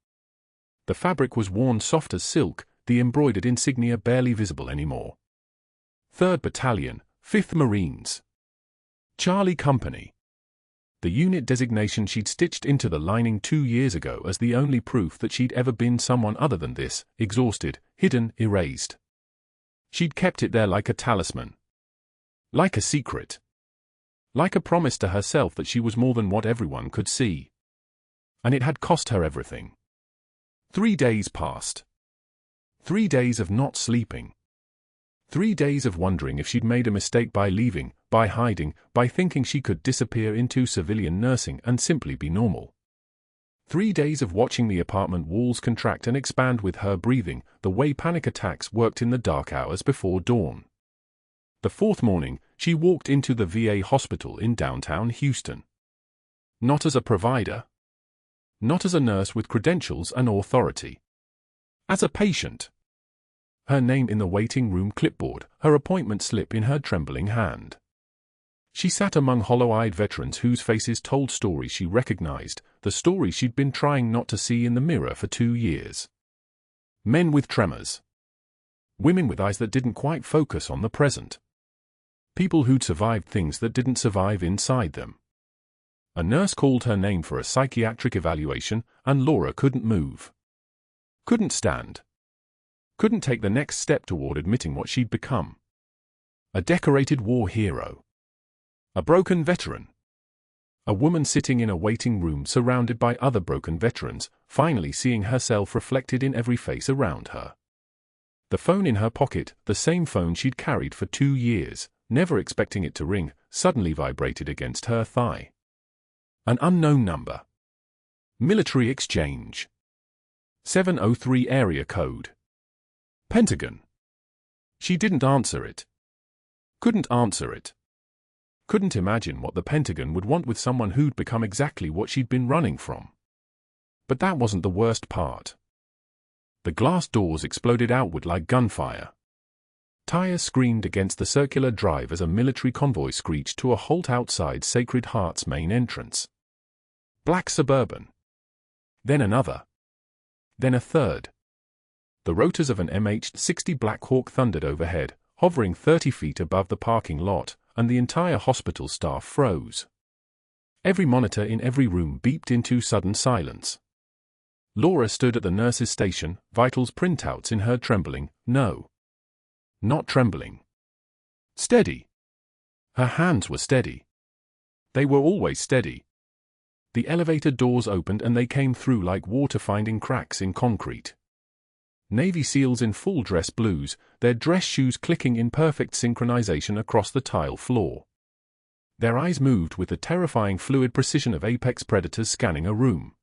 Speaker 1: The fabric was worn soft as silk, the embroidered insignia barely visible anymore. 3rd Battalion, 5th Marines. Charlie Company. The unit designation she'd stitched into the lining 2 years ago as the only proof that she'd ever been someone other than this, exhausted, hidden, erased. She'd kept it there like a talisman. Like a secret. Like a promise to herself that she was more than what everyone could see. And it had cost her everything. 3 days passed. 3 days of not sleeping. 3 days of wondering if she'd made a mistake by leaving, by hiding, by thinking she could disappear into civilian nursing and simply be normal. 3 days of watching the apartment walls contract and expand with her breathing, the way panic attacks worked in the dark hours before dawn. The 4th morning, she walked into the VA hospital in downtown Houston. Not as a provider. Not as a nurse with credentials and authority. As a patient. Her name in the waiting room clipboard, her appointment slip in her trembling hand. She sat among hollow-eyed veterans whose faces told stories she recognized, the stories she'd been trying not to see in the mirror for 2 years. Men with tremors. Women with eyes that didn't quite focus on the present. People who'd survived things that didn't survive inside them. A nurse called her name for a psychiatric evaluation, and Laura couldn't move. Couldn't stand. Couldn't take the next step toward admitting what she'd become. A decorated war hero. A broken veteran. A woman sitting in a waiting room surrounded by other broken veterans, finally seeing herself reflected in every face around her. The phone in her pocket, the same phone she'd carried for 2 years, never expecting it to ring, suddenly vibrated against her thigh. An unknown number. Military exchange. 703 area code. Pentagon. She didn't answer it. Couldn't answer it. Couldn't imagine what the Pentagon would want with someone who'd become exactly what she'd been running from. But that wasn't the worst part. The glass doors exploded outward like gunfire. Tires screamed against the circular drive as a military convoy screeched to a halt outside Sacred Heart's main entrance. Black Suburban. Then another. Then a third. The rotors of an MH-60 Black Hawk thundered overhead, hovering 30 feet above the parking lot, and the entire hospital staff froze. Every monitor in every room beeped into sudden silence. Laura stood at the nurse's station, vitals printouts in her trembling, no. Not trembling. Steady. Her hands were steady. They were always steady. The elevator doors opened and they came through like water finding cracks in concrete. Navy SEALs in full dress blues, their dress shoes clicking in perfect synchronization across the tile floor. Their eyes moved with the terrifying fluid precision of apex predators scanning a room.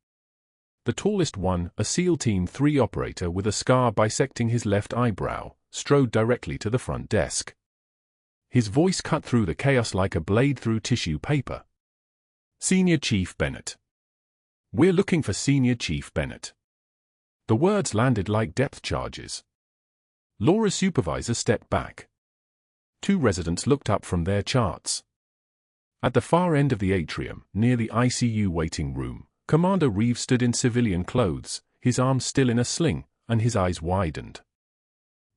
Speaker 1: The tallest one, a SEAL Team 3 operator with a scar bisecting his left eyebrow, strode directly to the front desk. His voice cut through the chaos like a blade through tissue paper. Senior Chief Bennett. We're looking for Senior Chief Bennett. The words landed like depth charges. Laura's supervisor stepped back. 2 residents looked up from their charts. At the far end of the atrium, near the ICU waiting room, Commander Reeves stood in civilian clothes, his arms still in a sling, and his eyes widened.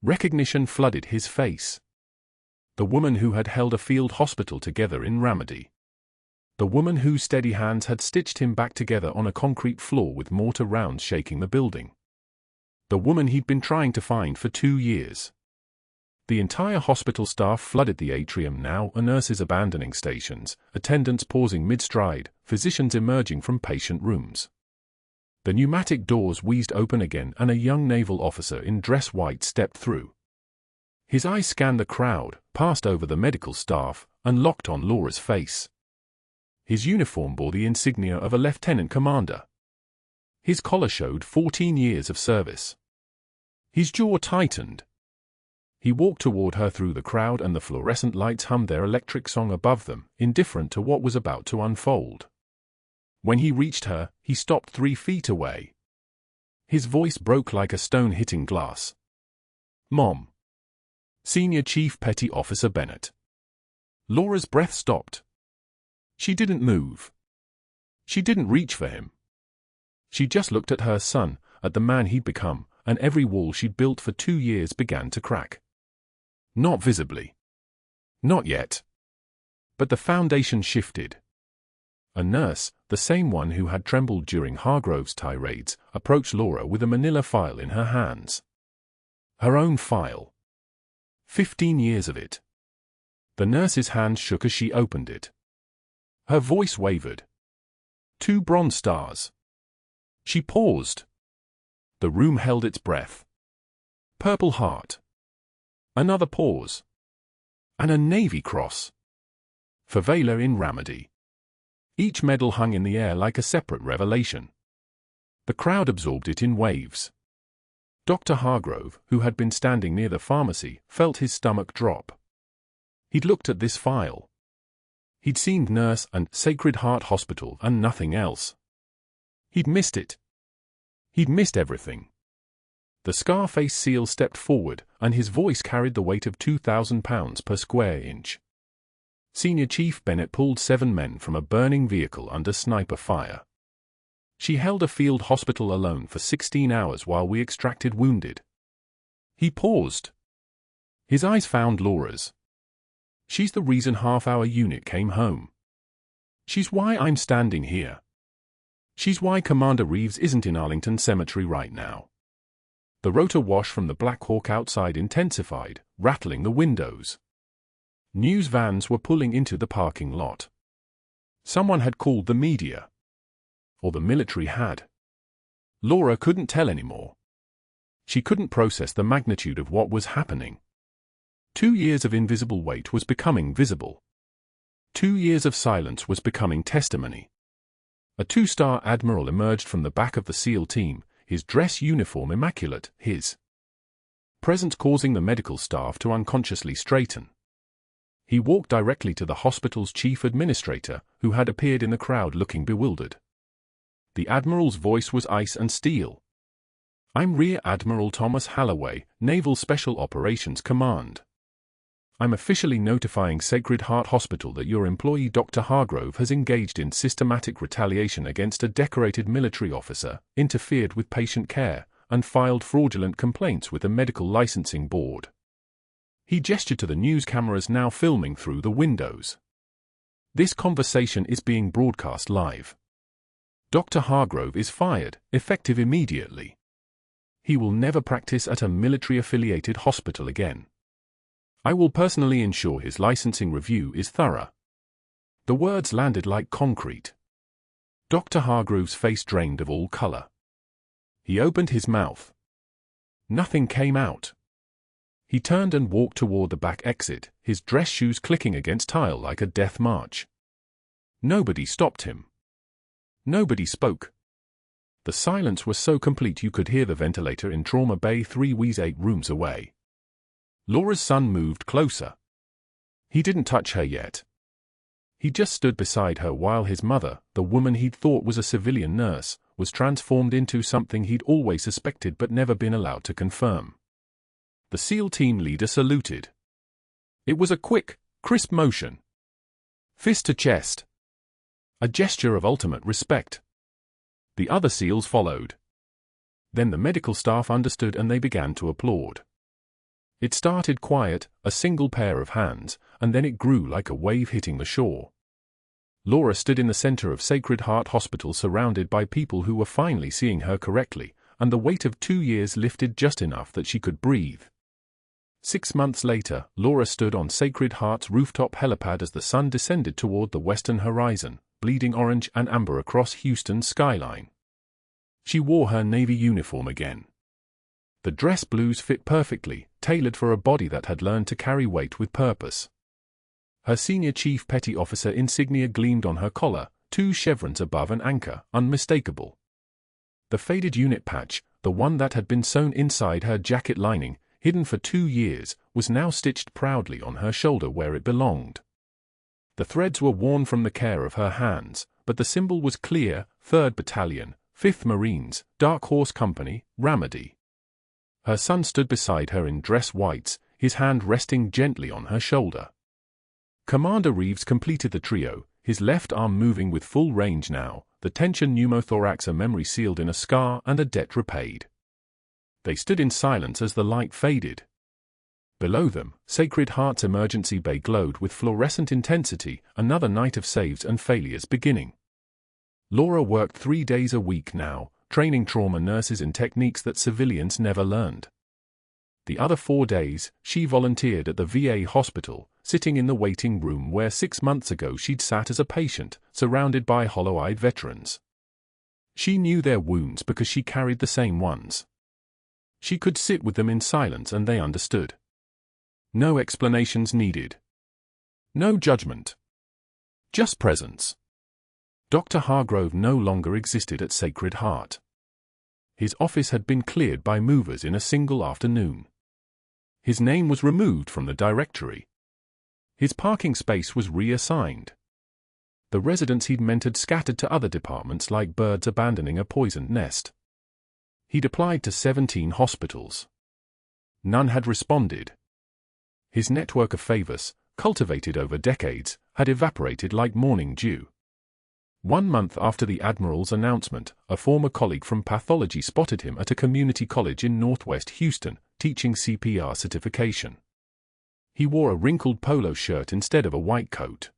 Speaker 1: Recognition flooded his face. The woman who had held a field hospital together in Ramadi. The woman whose steady hands had stitched him back together on a concrete floor with mortar rounds shaking the building. The woman he'd been trying to find for 2 years. The entire hospital staff flooded the atrium now, nurses abandoning stations, attendants pausing mid-stride, physicians emerging from patient rooms. The pneumatic doors wheezed open again and a young naval officer in dress white stepped through. His eyes scanned the crowd, passed over the medical staff, and locked on Laura's face. His uniform bore the insignia of a lieutenant commander. His collar showed 14 years of service. His jaw tightened. He walked toward her through the crowd and the fluorescent lights hummed their electric song above them, indifferent to what was about to unfold. When he reached her, he stopped 3 feet away. His voice broke like a stone hitting glass. Mom. Senior Chief Petty Officer Bennett. Laura's breath stopped. She didn't move. She didn't reach for him. She just looked at her son, at the man he'd become, and every wall she'd built for 2 years began to crack. Not visibly. Not yet. But the foundation shifted. A nurse, the same one who had trembled during Hargrove's tirades, approached Laura with a manila file in her hands. Her own file. 15 years of it. The nurse's hand shook as she opened it. Her voice wavered. 2 bronze stars. She paused. The room held its breath. Purple Heart. Another pause. And a Navy Cross. For Valor in Ramadi. Each medal hung in the air like a separate revelation. The crowd absorbed it in waves. Dr. Hargrove, who had been standing near the pharmacy, felt his stomach drop. He'd looked at this file. He'd seen Nurse and Sacred Heart Hospital and nothing else. He'd missed it. He'd missed everything. The Scarface SEAL stepped forward, and his voice carried the weight of 2,000 pounds per square inch. Senior Chief Bennett pulled 7 men from a burning vehicle under sniper fire. She held a field hospital alone for 16 hours while we extracted wounded. He paused. His eyes found Laura's. She's the reason half our unit came home. She's why I'm standing here. She's why Commander Reeves isn't in Arlington Cemetery right now. The rotor wash from the Black Hawk outside intensified, rattling the windows. News vans were pulling into the parking lot. Someone had called the media. Or the military had. Laura couldn't tell anymore. She couldn't process the magnitude of what was happening. 2 years of invisible weight was becoming visible. 2 years of silence was becoming testimony. A 2-star admiral emerged from the back of the SEAL team, his dress uniform immaculate, his presence causing the medical staff to unconsciously straighten. He walked directly to the hospital's chief administrator, who had appeared in the crowd looking bewildered. The admiral's voice was ice and steel. "I'm Rear Admiral Thomas Halloway, Naval Special Operations Command. I'm officially notifying Sacred Heart Hospital that your employee Dr. Hargrove has engaged in systematic retaliation against a decorated military officer, interfered with patient care, and filed fraudulent complaints with the Medical Licensing Board." He gestured to the news cameras now filming through the windows. "This conversation is being broadcast live. Dr. Hargrove is fired, effective immediately. He will never practice at a military-affiliated hospital again. I will personally ensure his licensing review is thorough." The words landed like concrete. Dr. Hargrove's face drained of all color. He opened his mouth. Nothing came out. He turned and walked toward the back exit, his dress shoes clicking against tile like a death march. Nobody stopped him. Nobody spoke. The silence was so complete you could hear the ventilator in Trauma Bay 3 W's 8 rooms away. Laura's son moved closer. He didn't touch her yet. He just stood beside her while his mother, the woman he'd thought was a civilian nurse, was transformed into something he'd always suspected but never been allowed to confirm. The SEAL team leader saluted. It was a quick, crisp motion. Fist to chest. A gesture of ultimate respect. The other SEALs followed. Then the medical staff understood and they began to applaud. It started quiet, a single pair of hands, and then it grew like a wave hitting the shore. Laura stood in the center of Sacred Heart Hospital surrounded by people who were finally seeing her correctly, and the weight of 2 years lifted just enough that she could breathe. 6 months later, Laura stood on Sacred Heart's rooftop helipad as the sun descended toward the western horizon, bleeding orange and amber across Houston's skyline. She wore her Navy uniform again. The dress blues fit perfectly, tailored for a body that had learned to carry weight with purpose. Her senior chief petty officer insignia gleamed on her collar, 2 chevrons above an anchor, unmistakable. The faded unit patch, the one that had been sewn inside her jacket lining, hidden for 2 years, was now stitched proudly on her shoulder where it belonged. The threads were worn from the care of her hands, but the symbol was clear: 3rd Battalion, 5th Marines, Dark Horse Company, Ramadi. Her son stood beside her in dress whites, his hand resting gently on her shoulder. Commander Reeves completed the trio, his left arm moving with full range now, the tension pneumothorax a memory sealed in a scar and a debt repaid. They stood in silence as the light faded. Below them, Sacred Heart's emergency bay glowed with fluorescent intensity, another night of saves and failures beginning. Laura worked 3 days a week now, training trauma nurses in techniques that civilians never learned. The other 4 days, she volunteered at the VA hospital, sitting in the waiting room where 6 months ago she'd sat as a patient, surrounded by hollow-eyed veterans. She knew their wounds because she carried the same ones. She could sit with them in silence and they understood. No explanations needed. No judgment. Just presence. Dr. Hargrove no longer existed at Sacred Heart. His office had been cleared by movers in a single afternoon. His name was removed from the directory. His parking space was reassigned. The residents he'd mentored scattered to other departments like birds abandoning a poisoned nest. He'd applied to 17 hospitals. None had responded. His network of favors, cultivated over decades, had evaporated like morning dew. 1 month after the Admiral's announcement, a former colleague from pathology spotted him at a community college in northwest Houston, teaching CPR certification. He wore a wrinkled polo shirt instead of a white coat.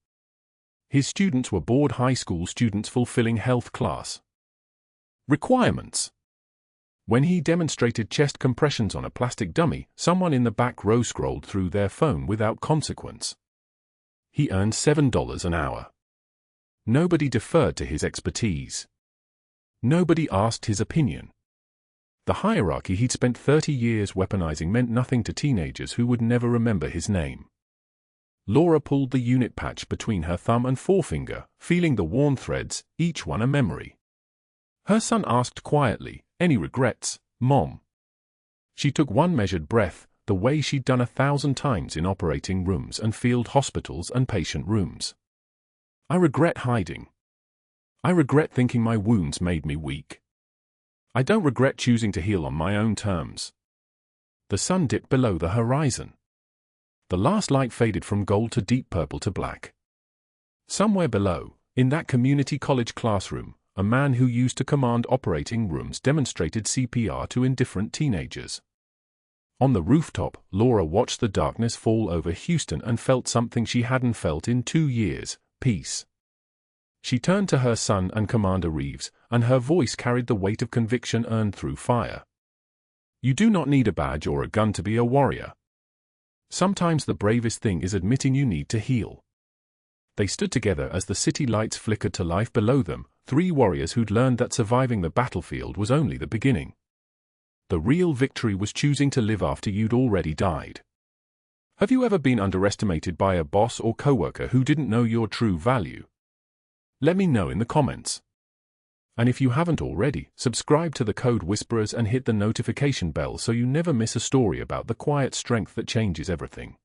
Speaker 1: His students were bored high school students fulfilling health class requirements. When he demonstrated chest compressions on a plastic dummy, someone in the back row scrolled through their phone without consequence. He earned $7 an hour. Nobody deferred to his expertise. Nobody asked his opinion. The hierarchy he'd spent 30 years weaponizing meant nothing to teenagers who would never remember his name. Laura pulled the unit patch between her thumb and forefinger, feeling the worn threads, each one a memory. Her son asked quietly, "Any regrets, Mom?" She took one measured breath, the way she'd done 1,000 times in operating rooms and field hospitals and patient rooms. "I regret hiding. I regret thinking my wounds made me weak. I don't regret choosing to heal on my own terms." The sun dipped below the horizon. The last light faded from gold to deep purple to black. Somewhere below, in that community college classroom, a man who used to command operating rooms demonstrated CPR to indifferent teenagers. On the rooftop, Laura watched the darkness fall over Houston and felt something she hadn't felt in 2 years, peace. She turned to her son and Commander Reeves, and her voice carried the weight of conviction earned through fire. "You do not need a badge or a gun to be a warrior. Sometimes the bravest thing is admitting you need to heal." They stood together as the city lights flickered to life below them, 3 warriors who'd learned that surviving the battlefield was only the beginning. The real victory was choosing to live after you'd already died. Have you ever been underestimated by a boss or coworker who didn't know your true value? Let me know in the comments. And if you haven't already, subscribe to the Code Whisperers and hit the notification bell so you never miss a story about the quiet strength that changes everything.